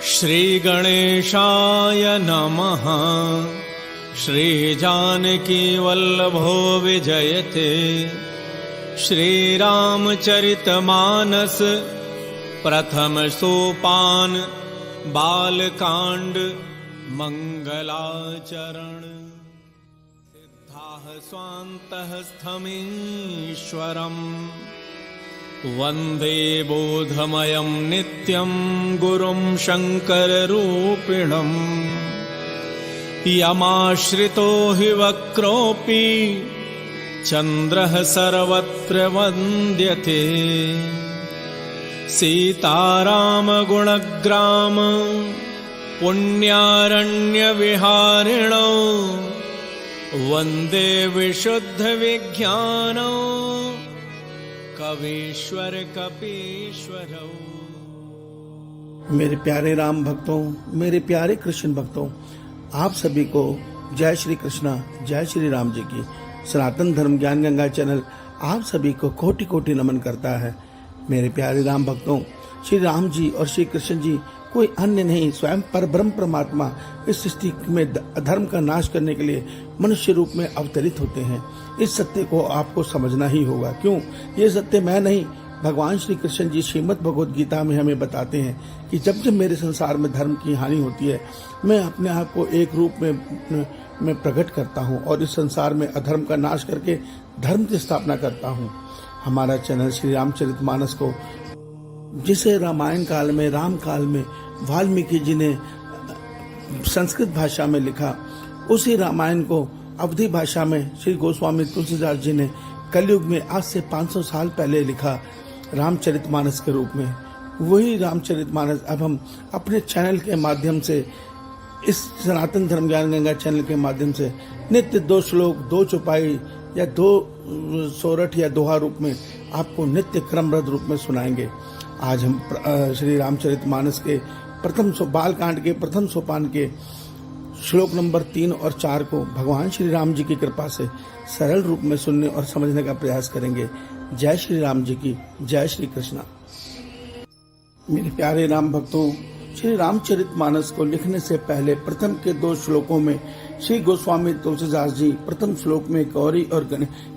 श्री गणेशाय नमः। श्रीजानकी वल्लभो विजयते। श्रीरामचरितमानस प्रथम सोपान बालकांड मंगलाचरण। सिद्धाः स्वान्तः स्थमीश्वरम् वन्दे बोधमयं नित्यं गुरुं शङ्कररूपिणम्। यमाश्रितो हि वक्रोऽपि चन्द्रः सर्वत्र वन्द्यते। सीतारामगुणग्राम पुण्यारण्यविहारिणौ वन्दे विशुद्धविज्ञानौ कवीश्वर कपीश्वरौ। मेरे प्यारे राम भक्तों, मेरे प्यारे कृष्ण भक्तों, आप सभी को जय श्री कृष्णा, जय श्री राम जी की। सनातन धर्म ज्ञान गंगा चैनल आप सभी को कोटि कोटि नमन करता है। मेरे प्यारे राम भक्तों, श्री राम जी और श्री कृष्ण जी कोई अन्य नहीं, स्वयं परब्रह्म परमात्मा इस सृष्टि में धर्म का नाश करने के लिए मनुष्य रूप में अवतरित होते हैं। इस सत्य को आपको समझना ही होगा। क्यों? ये सत्य मैं नहीं, भगवान श्री कृष्ण जी श्रीमद् भगवद गीता में हमें बताते हैं कि जब जब मेरे संसार में धर्म की हानि होती है, मैं अपने आप को एक रूप में प्रकट करता हूँ और इस संसार में अधर्म का नाश करके धर्म की स्थापना करता हूँ। हमारा चैनल श्री रामचरितमानस को, जिसे रामायण काल में, राम काल में वाल्मीकि जी ने संस्कृत भाषा में लिखा, उसी रामायण को अवधी भाषा में श्री गोस्वामी तुलसीदास जी ने कलयुग में आज से 500 साल पहले लिखा रामचरितमानस के रूप में। वही रामचरितमानस अब हम अपने चैनल के माध्यम से, इस सनातन धर्म ज्ञान गंगा चैनल के माध्यम से नित्य 2 श्लोक, 2 चौपाई या 2 सोरठ या दोहा रूप में आपको नित्य क्रमबद्ध रूप में सुनाएंगे। आज हम श्री रामचरितमानस के बालकांड के प्रथम सोपान के श्लोक नंबर 3 और 4 को भगवान श्री राम जी की कृपा से सरल रूप में सुनने और समझने का प्रयास करेंगे। जय श्री राम जी की, जय श्री कृष्णा। मेरे प्यारे राम भक्तों, श्री रामचरितमानस को लिखने से पहले प्रथम के 2 श्लोकों में श्री गोस्वामी तुलसीदास जी प्रथम श्लोक में गौरी और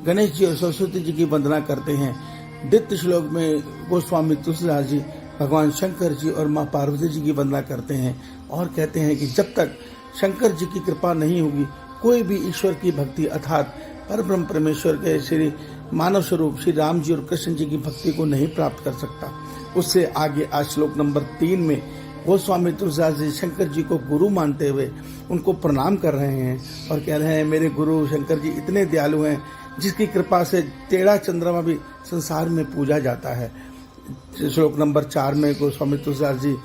गणेश जी और सरस्वती जी की वंदना करते हैं। द्वितीय श्लोक में गोस्वामी तुलसीदास जी भगवान शंकर जी और माँ पार्वती जी की वंदना करते हैं और कहते हैं कि जब तक शंकर जी की कृपा नहीं होगी, कोई भी ईश्वर की भक्ति अर्थात परब्रह्म परमेश्वर के श्री मानव स्वरूप श्री राम जी और कृष्ण जी की भक्ति को नहीं प्राप्त कर सकता। उससे आगे आज श्लोक नंबर 3 में गोस्वामी तुलसीदास जी शंकर जी को गुरु मानते हुए उनको प्रणाम कर रहे हैं और कह रहे हैं, मेरे गुरु शंकर जी इतने दयालु हैं जिसकी कृपा से टेढ़ा चंद्रमा भी संसार में पूजा जाता है। श्लोक नंबर 4 में गोस्वामी तुलसीदास जी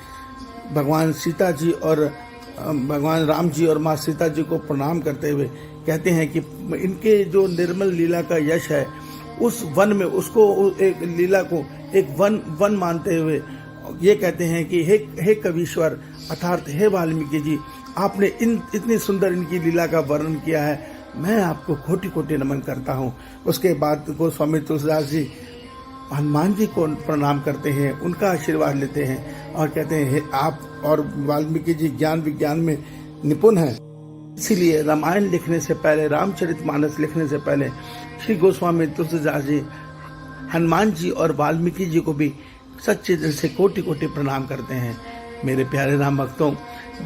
भगवान सीता जी और भगवान राम जी और माँ सीता जी को प्रणाम करते हुए कहते हैं कि इनके जो निर्मल लीला का यश है, उस वन में उसको एक लीला को एक वन मानते हुए ये कहते हैं कि हे कवीश्वर अर्थात हे वाल्मीकि जी, आपने इतनी सुंदर इनकी लीला का वर्णन किया है, मैं आपको कोटि कोटि नमन करता हूँ। उसके बाद गोस्वामी तुलसीदास जी हनुमान जी को प्रणाम करते हैं, उनका आशीर्वाद लेते हैं और कहते हैं आप और वाल्मीकि जी ज्ञान विज्ञान में निपुण हैं, इसीलिए रामायण लिखने से पहले, रामचरितमानस लिखने से पहले श्री गोस्वामी तुलसीदास जी हनुमान जी और वाल्मीकि जी को भी सच्चे दिल से कोटि कोटि प्रणाम करते हैं। मेरे प्यारे राम भक्तों,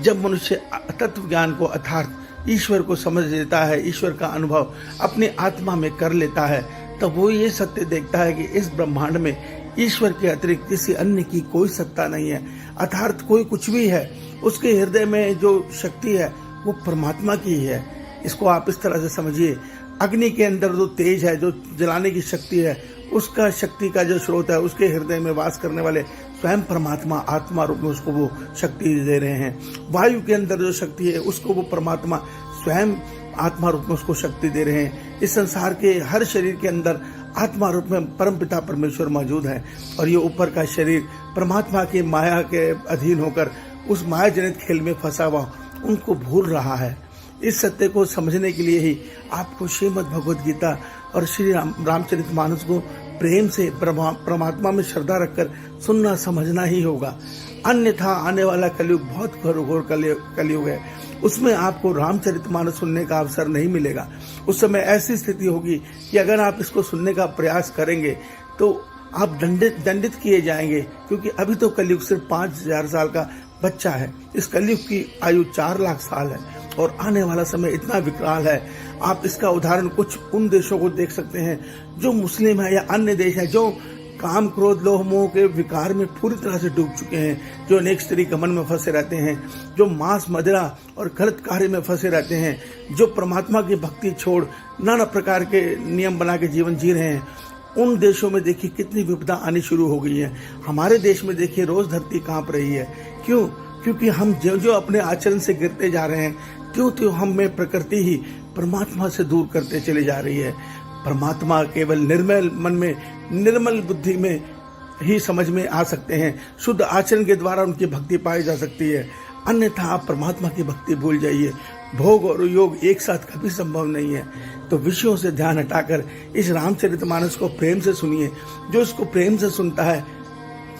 जब मनुष्य तत्व ज्ञान को अर्थात ईश्वर को समझ लेता है, ईश्वर का अनुभव अपनी आत्मा में कर लेता है, तब वो ये सत्य देखता है कि इस ब्रह्मांड में ईश्वर के अतिरिक्त किसी अन्य की कोई सत्ता नहीं है। अर्थात कोई कुछ भी है, उसके हृदय में जो शक्ति है वो परमात्मा की ही है। इसको आप इस तरह से समझिए, अग्नि के अंदर जो तेज है, जो जलाने की शक्ति है, उसका शक्ति का जो स्रोत है, उसके हृदय में वास करने वाले स्वयं परमात्मा आत्मा रूप में उसको वो शक्ति दे रहे हैं। वायु के अंदर जो शक्ति है, उसको वो परमात्मा स्वयं आत्मा रूप में उसको शक्ति दे रहे हैं। इस संसार के हर शरीर के अंदर आत्मा रूप में परमपिता परमेश्वर मौजूद है और ये ऊपर का शरीर परमात्मा की माया के अधीन होकर उस माया जनित खेल में फंसा हुआ उनको भूल रहा है। इस सत्य को समझने के लिए ही आपको श्रीमद् भगवद गीता और श्री रामचरितमानस को प्रेम से परमात्मा में श्रद्धा रखकर सुनना समझना ही होगा। अन्यथा आने वाला कलयुग बहुत घोर कलयुग है, उसमें आपको रामचरितमानस सुनने का अवसर नहीं मिलेगा। उस समय ऐसी स्थिति होगी कि अगर आप इसको सुनने का प्रयास करेंगे तो आप दंडित किए जाएंगे, क्योंकि अभी तो कलयुग सिर्फ 5000 साल का बच्चा है। इस कलयुग की आयु 4 लाख साल है और आने वाला समय इतना विकराल है। आप इसका उदाहरण कुछ उन देशों को देख सकते हैं जो मुस्लिम है या अन्य देश है, जो काम क्रोध लोह मोह के विकार में पूरी तरह से डूब चुके हैं, जो अनेक स्त्री गमन में फंसे रहते हैं, जो मांस मदिरा और गलत कार्य में फंसे रहते हैं, जो परमात्मा की भक्ति छोड़ नाना प्रकार के नियम बना के जीवन जी रहे हैं। उन देशों में देखिए कितनी विपदा आनी शुरू हो गई है। हमारे देश में देखिए रोज धरती कांप रही है। क्यों? क्योंकि हम जो अपने आचरण से गिरते जा रहे हैं, त्यों हम में प्रकृति ही परमात्मा से दूर करते चली जा रही है। परमात्मा केवल निर्मल मन में, निर्मल बुद्धि में ही समझ में आ सकते हैं। शुद्ध आचरण के द्वारा उनकी भक्ति पाई जा सकती है, अन्यथा आप परमात्मा की भक्ति भूल जाइए। भोग और योग एक साथ कभी संभव नहीं है। तो विषयों से ध्यान हटाकर इस रामचरितमानस को प्रेम से सुनिए। जो इसको प्रेम से सुनता है,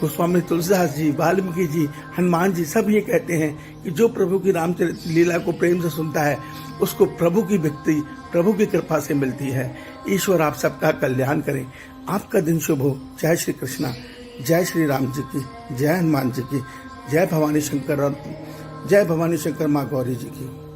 गोस्वामी तुलसीदास जी, वाल्मीकि जी, हनुमान जी सब ये कहते हैं कि जो प्रभु की रामचरित लीला को प्रेम से सुनता है उसको प्रभु की भक्ति, प्रभु की कृपा से मिलती है। ईश्वर आप सबका कल्याण करें। आपका दिन शुभ हो। जय श्री कृष्णा, जय श्री राम जी की, जय हनुमान जी की, जय भवानी शंकर और जय भवानी शंकर माँ गौरी जी की।